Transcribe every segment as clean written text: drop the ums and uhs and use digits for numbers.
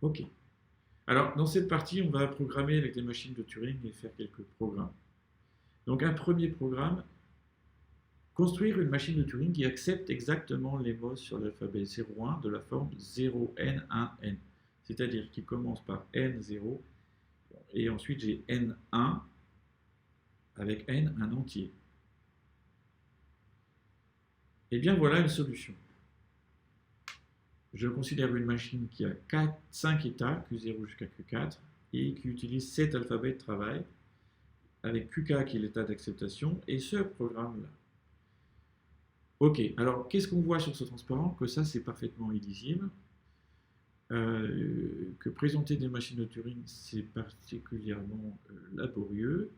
Ok. Alors, dans cette partie, on va programmer avec des machines de Turing et faire quelques programmes. Donc, un premier programme, construire une machine de Turing qui accepte exactement les mots sur l'alphabet 0,1 de la forme 0n1n. C'est-à-dire qui commence par n0 et ensuite j'ai n1 avec n un entier. Et bien voilà une solution. Je considère une machine qui a 5 états, Q0 jusqu'à Q4, et qui utilise 7 alphabets de travail, avec QK qui est l'état d'acceptation, et ce programme-là. Ok, alors qu'est-ce qu'on voit sur ce transparent? Que ça c'est parfaitement illisible, que présenter des machines de Turing c'est particulièrement laborieux,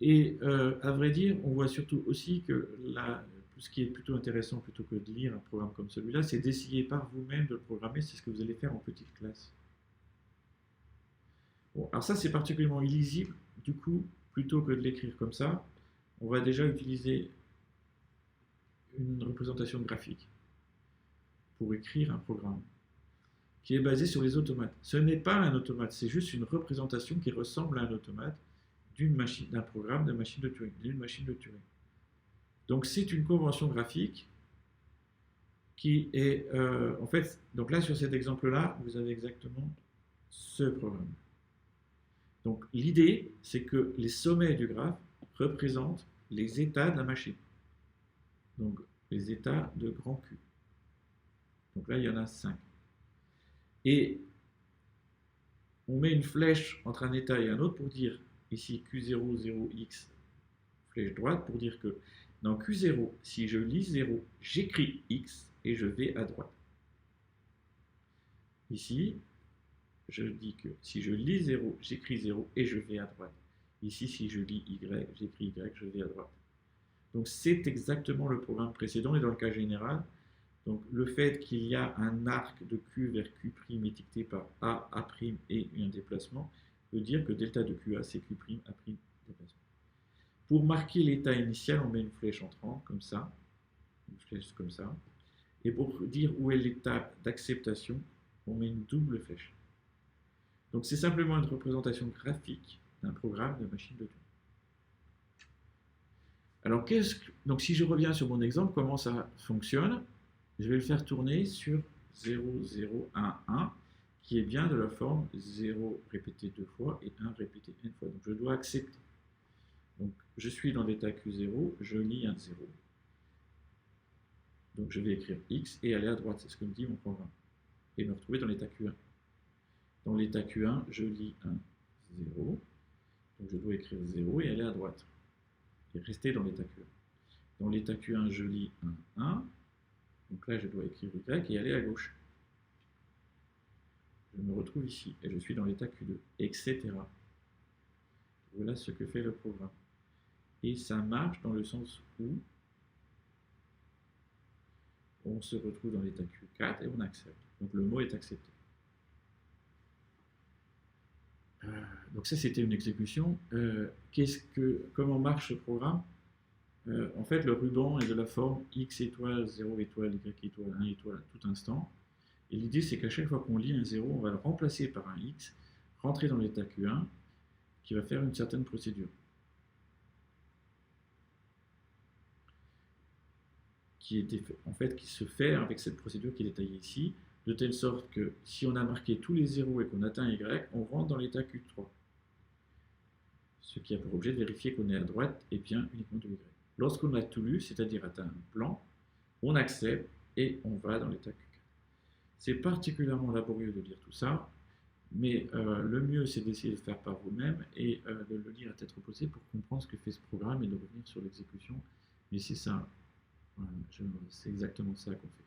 et à vrai dire, on voit surtout aussi que ce qui est plutôt intéressant plutôt que de lire un programme comme celui-là, c'est d'essayer par vous-même de le programmer, c'est ce que vous allez faire en petite classe. Bon, alors ça c'est particulièrement illisible, du coup, plutôt que de l'écrire comme ça, on va déjà utiliser une représentation graphique pour écrire un programme qui est basé sur les automates. Ce n'est pas un automate, c'est juste une représentation qui ressemble à un automate d'un programme de machine de Turing, d'une machine de Turing. Donc c'est une convention graphique qui est en fait, donc là sur cet exemple-là, vous avez exactement ce programme. Donc l'idée, c'est que les sommets du graphe représentent les états de la machine. Donc les états de grand Q. Donc là, il y en a 5. Et on met une flèche entre un état et un autre pour dire, ici Q0, 0x, flèche droite, pour dire que dans Q0, si je lis 0, j'écris x et je vais à droite. Ici, je dis que si je lis 0, j'écris 0 et je vais à droite. Ici, si je lis y, j'écris y, je vais à droite. Donc c'est exactement le programme précédent et dans le cas général, donc le fait qu'il y a un arc de Q vers Q' étiqueté par A, A' et un déplacement veut dire que delta de QA c'est Q', A' déplacement. Pour marquer l'état initial, on met une flèche entrante comme ça, une flèche comme ça. Et pour dire où est l'état d'acceptation, on met une double flèche. Donc c'est simplement une représentation graphique d'un programme de machine de Turing. Alors donc si je reviens sur mon exemple, comment ça fonctionne? Je vais le faire tourner sur 0, 0, 1, 1, qui est bien de la forme 0 répété 2 fois et 1 répété n fois. Donc je dois accepter. Donc je suis dans l'état Q0, je lis un 0. Donc je vais écrire x et aller à droite, c'est ce que me dit mon programme. Et me retrouver dans l'état Q1. Dans l'état Q1, je lis un 0. Donc je dois écrire 0 et aller à droite. Et rester dans l'état Q1. Dans l'état Q1, je lis un 1. Donc là, je dois écrire y et aller à gauche. Je me retrouve ici et je suis dans l'état Q2, etc. Voilà ce que fait le programme. Et ça marche dans le sens où on se retrouve dans l'état Q4 et on accepte. Donc le mot est accepté. Donc ça, c'était une exécution. Comment marche ce programme? En fait, le ruban est de la forme x étoile, 0 étoile, y étoile, 1 étoile à tout instant. Et l'idée, c'est qu'à chaque fois qu'on lit un 0, on va le remplacer par un x, rentrer dans l'état Q1, qui va faire une certaine procédure. Qui se fait avec cette procédure qui est détaillée ici, de telle sorte que si on a marqué tous les 0 et qu'on atteint y, on rentre dans l'état Q3. Ce qui a pour objet de vérifier qu'on est à droite et bien uniquement de y. Lorsqu'on a tout lu, c'est-à-dire atteint un plan, on accepte et on va dans l'état Q4. C'est particulièrement laborieux de lire tout ça, mais le mieux c'est d'essayer de le faire par vous-même et de le lire à tête reposée pour comprendre ce que fait ce programme et de revenir sur l'exécution. Mais c'est ça, voilà, c'est exactement ça qu'on fait.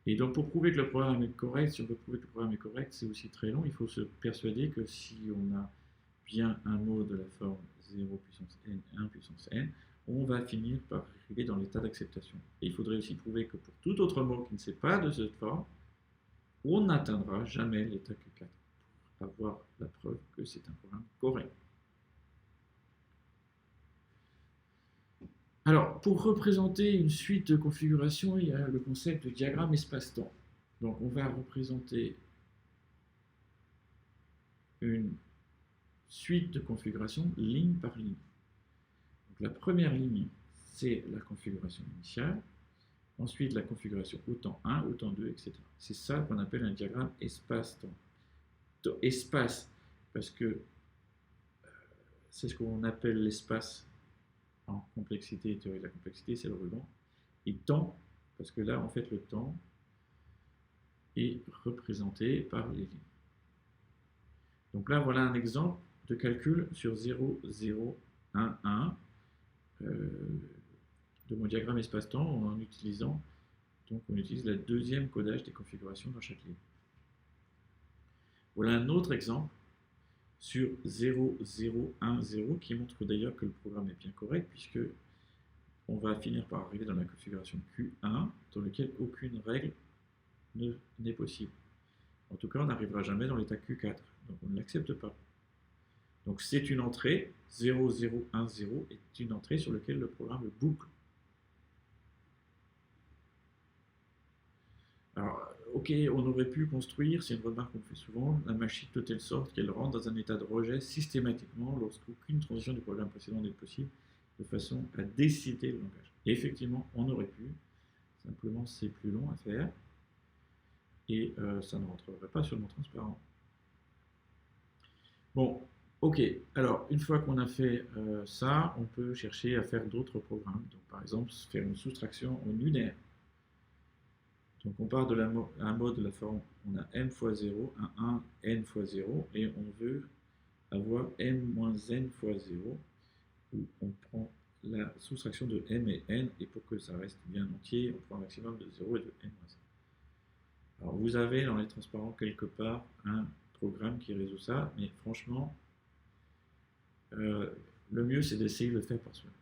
Et donc pour prouver que le programme est correct, si on veut prouver que le programme est correct, c'est aussi très long. Il faut se persuader que si on a bien un mot de la forme 0 puissance n, 1 puissance n, on va finir par arriver dans l'état d'acceptation. Et il faudrait aussi prouver que pour tout autre mot qui ne sait pas de cette forme, on n'atteindra jamais l'état Q4 pour avoir la preuve que c'est un programme correct. Alors, pour représenter une suite de configurations, il y a le concept de diagramme espace-temps. Donc on va représenter une suite de configuration ligne par ligne. Donc la première ligne, c'est la configuration initiale. Ensuite, la configuration au temps 1, au temps 2, etc. C'est ça qu'on appelle un diagramme espace-temps. Espace, parce que c'est ce qu'on appelle l'espace en complexité et théorie de la complexité, c'est le ruban. Et temps, parce que là, en fait, le temps est représenté par les lignes. Donc là, voilà un exemple de calcul sur 0, 0, 1, 1 de mon diagramme espace-temps en utilisant, donc on utilise le deuxième codage des configurations dans chaque ligne. Voilà un autre exemple sur 0, 0, 1, 0 qui montre d'ailleurs que le programme est bien correct puisque on va finir par arriver dans la configuration Q1 dans laquelle aucune règle n'est possible. En tout cas, on n'arrivera jamais dans l'état Q4, donc on ne l'accepte pas. Donc c'est une entrée, 0, 0, 1, 0 est une entrée sur laquelle le programme boucle. Alors, ok, on aurait pu construire, c'est une remarque qu'on fait souvent, la machine de telle sorte qu'elle rentre dans un état de rejet systématiquement lorsqu'aucune transition du programme précédent n'est possible, de façon à décider le langage. Et effectivement, on aurait pu, simplement c'est plus long à faire, et ça ne rentrerait pas sur le mot transparent. Bon, ok, alors une fois qu'on a fait ça, on peut chercher à faire d'autres programmes. Donc par exemple, faire une soustraction en unaire. Donc on part de un mode de la forme, on a m fois 0, un 1, n fois 0, et on veut avoir m moins n fois 0, où on prend la soustraction de m et n, et pour que ça reste bien entier, on prend un maximum de 0 et de n moins 1. Alors vous avez dans les transparents quelque part un programme qui résout ça, mais franchement, le mieux c'est d'essayer de le faire par soi-même.